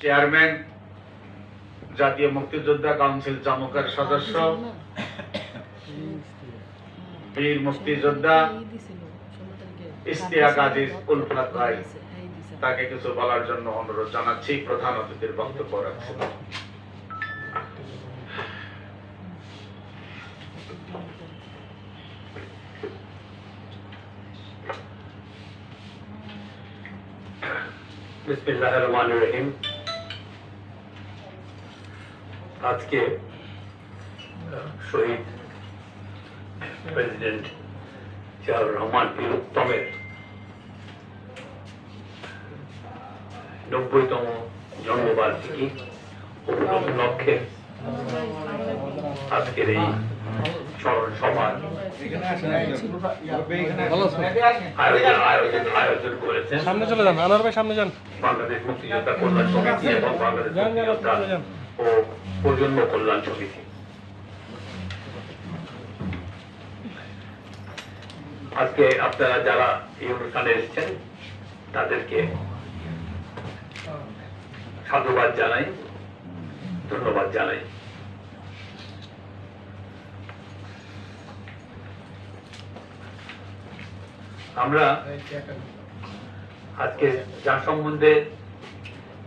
Chairman, জাতীয় মুক্তিযোদ্ধা council জামুকার সদস্য, বীর মুক্তিযোদ্ধা ইশতিয়াক আজিজ উলফাত ভাই, তাকে কিছু বলার জন্য অনুরোধ জানাচ্ছি। প্রধান অতিথির বক্তব্য রাখছেন। বিসমিল্লাহির রহমানির রহিম। আজকে শহীদ প্রেসিডেন্ট জিয়াউর রহমান বীর উত্তমের 90তম জন্মবার্ষিকী উপলক্ষে আজকের এই স্মরণ সভার আয়োজন করেছেন। সামনে চলে যান, আনোয়ার ভাই সামনে যান। বাংলাদেশ মুক্তিযোদ্ধা কল্যাণ সমিতি এবং বাংলাদেশ মুক্তিযোদ্ধা ও প্রজন্ম কল্যাণ সমিতি। আজকে আপনারা যারা এই অনুষ্ঠানে এসেছেন তাদেরকে সাধুবাদ জানাই, ধন্যবাদ জানাই। আমরা আজকে যার সম্বন্ধে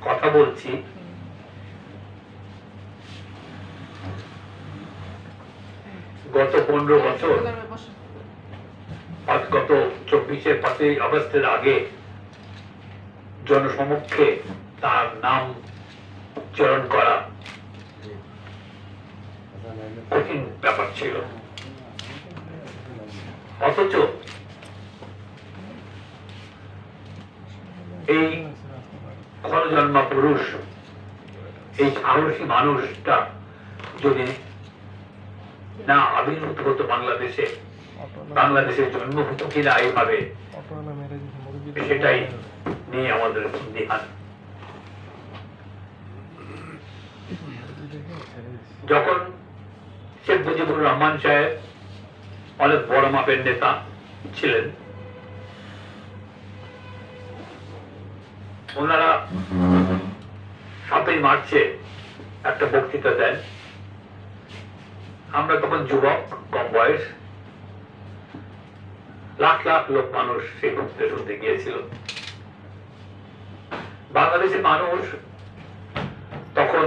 কথা বলছি গত 15 বছর, গত 24 5ই আগস্টের আগে জনসমক্ষে তার নাম উচ্চারণ করা কঠিন ব্যাপার ছিল। অথচ এই ক্ষণজন্মা পুরুষ, এই সাহসী মানুষটা যদি না আবির্ভূত হতো বাংলাদেশে, বাংলাদেশের জন্ম হতো কিনা এইভাবে, সেটাই নিয়ে আমাদের সন্দিহান। যখন শেখ মুজিবুর রহমান সাহেব অনেক বড় মাপের নেতা ছিলেন, ওনারা 7ই মার্চে একটা বক্তৃতা দেন। আমরা তখন যুবক, কম বয়স, লাখ লাখ লোক মানুষ সেই বক্তৃতা শুনতে গিয়েছিল। বাংলাদেশের মানুষ তখন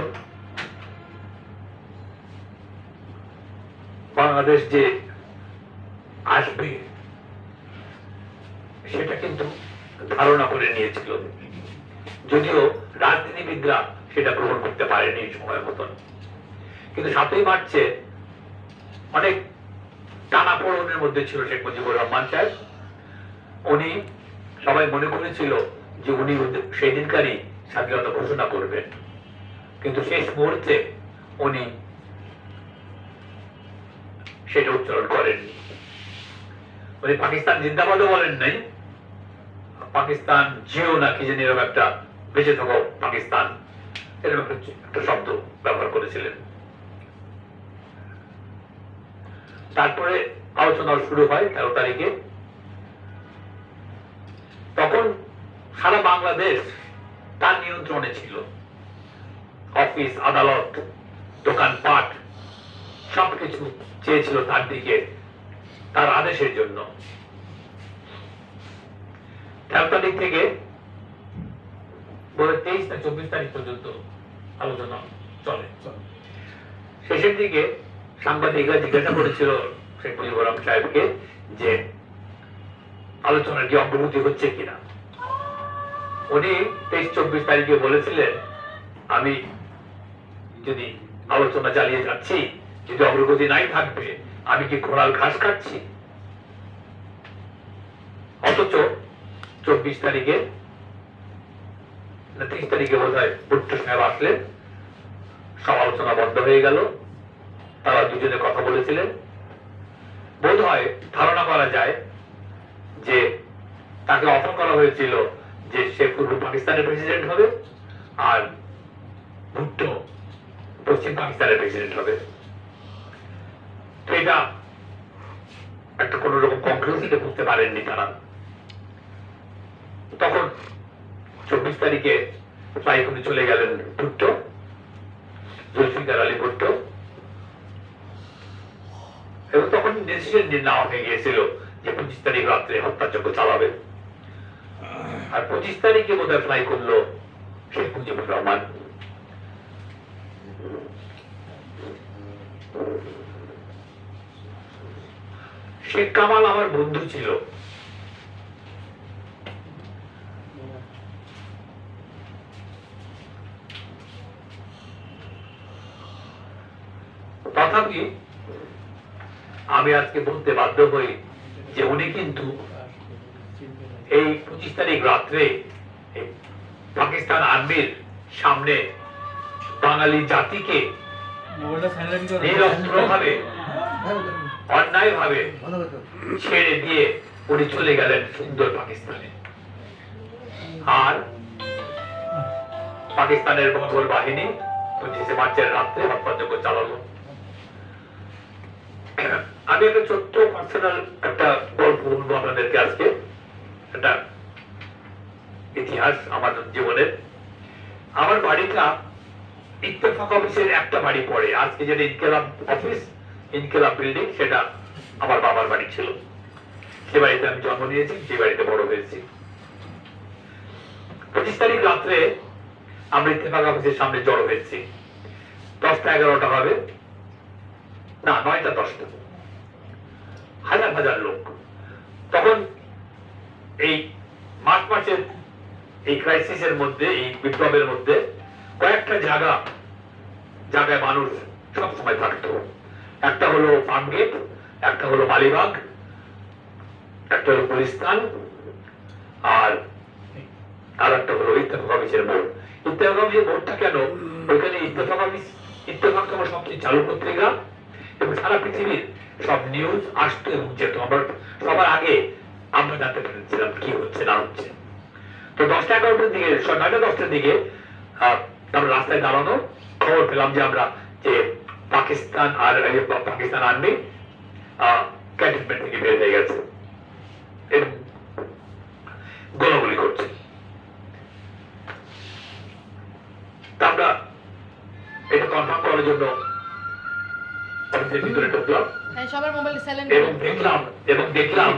বাংলাদেশ যে আসবে সেটা কিন্তু ধারণা করে নিয়েছিল, যদিও রাজনীতিবিদরা সেটা গ্রহণ করতে পারেনি সময় মতন। কিন্তু 7ই মার্চে অনেক টানাপোড়েনের মধ্যে ছিল শেখ মুজিবুর রহমান সাহেব। উনি, সবাই মনে করেছিল যে উনি সেই দিনকারই স্বাধীনতা ঘোষণা করবেন, কিন্তু শেষ মুহূর্তে উনি সেটা উচ্চারণ করেননি। উনি পাকিস্তান জিন্দাবাদও বলেন নাই, পাকিস্তান জিও না কি জানি এরকম একটা, বেঁচে থাকো পাকিস্তান, এরকম একটা শব্দ ব্যবহার করেছিলেন। তারপরে আলোচনা শুরু হয় 13 তারিখে। তখন সারা বাংলাদেশ তার নিয়ন্ত্রণে ছিল। অফিস, আদালত, দোকানপাট সবকিছু চেয়েছিল তার দিকে, তার আদেশের জন্য। 13 তারিখ থেকে 23 না 24 তারিখ পর্যন্ত আলোচনা চলে। শেষের দিকে সাংবাদিকরা জিজ্ঞাসা করেছিল শেখ মুজিবুর রহমান সাহেবকে যে আলোচনার কি অগ্রগতি হচ্ছে কিনা। উনি 23-24 তারিখে বলেছিলেন, আমি যদি আলোচনা চালিয়ে যাচ্ছি, যদি অগ্রগতি নাই থাকবে, আমি কি ঘোড়ার ঘাস কাটছি? অথচ 24 তারিখে না 30 তারিখে বোধ হয় ভুট্টো সাহেব আসলেন, সব আলোচনা বন্ধ হয়ে গেল। তারা দুজনে কথা বলেছিলেন। বোধ হয় ধারণা করা যায় যে তাকে অফার করা হয়েছিল যে সে পূর্ব পাকিস্তানের প্রেসিডেন্ট হবে আর ভুট্টো পশ্চিম পাকিস্তানের প্রেসিডেন্ট হবে। তো এটা একটা কোন রকম কনক্লুশনে বুঝতে পারেননি তারা। তখন 24 তারিখে ফ্লাই করে চলে গেলেন ভুট্টো, জুলফিকার আলী ভুট্টো। এবং তখন ডিসিশন নেওয়া হয়ে গিয়েছিল যে 25 তারিখ রাত্রে হত্যাযজ্ঞ চালাবে। আর 25 তারিখে বোধহয় ফ্লাই করলো শেখ মুজিবুর রহমান। শেখ কামাল আমার বন্ধু ছিল। তথাপি আমি আজকে বলতে বাধ্য হই যে উনি কিন্তু এই 25 তারিখ রাত্রে পাকিস্তান আর্মির সামনে বাঙালি জাতিকে নিরস্ত্রভাবে অন্যায়ভাবে ছেড়ে দিয়ে উনি চলে গেলেন সুন্দর পাকিস্তানে। আর পাকিস্তানের মঙ্গল বাহিনী 25 মার্চের রাত্রে হত্যাযজ্ঞ চালালো। আমি একটা ছোট্ট পার্সোনাল একটা গল্প বলবো আপনাদেরকে আজকে, একটা ইতিহাস আমার জীবনের। আমার বাড়িটা ইত্তেফাক অফিসের একটা বাড়ি পড়ে। আজকে যেটা ইনকিলাব অফিস, ইনকিলাব বিল্ডিং, সেটা আমার বাবার বাড়ি ছিল। সে বাড়িতে আমি জন্ম নিয়েছি, সেই বাড়িতে বড় হয়েছি। 25 তারিখ রাত্রে আমরা ইত্তেফাক অফিসের সামনে জড়ো হয়েছি। 10টা 11টা হবে না, 9টা 10টা, হাজার হাজার লোক। তখন এই মার্চ মাসের এই ক্রাইসিসের মধ্যে, এই বিপ্লবের মধ্যে কয়েকটা জায়গায় মানুষ সব সময় থাকতো। একটা হলো ফার্মগেট, একটা হলো মালিবাগ, একটা হলো গুলিস্তান, আর একটা হলো ইত্তেফাক অফিসের মোড়। ইত্তেফাক অফিসের মোড়টা কেন? ওইখানে ইত্তেফাক অফিস, ইত্তেফাক আমার সবচেয়ে চালু পত্রিকা এবং সারা পৃথিবীর সব নিউজ আসতো এবং যেত। আমরা সবার আগে আমরা জানতে পেরেছিলাম কি হচ্ছে না হচ্ছে। তো 10টা 11টার দিকে, 9টা 10টার দিকে আমরা রাস্তায় দাঁড়ানো, খবর পেলাম যে আমরা যে পাকিস্তান আর্মি ক্যান্টনমেন্ট থেকে বের হয়ে গেছে এবং গোলাগুলি করছে। তা আমরা এটা কনফার্ম করার জন্য অফিসের ভিতরে ঢুকলাম সবার মোবাইলে সাইলেন্ট এবং দেখলাম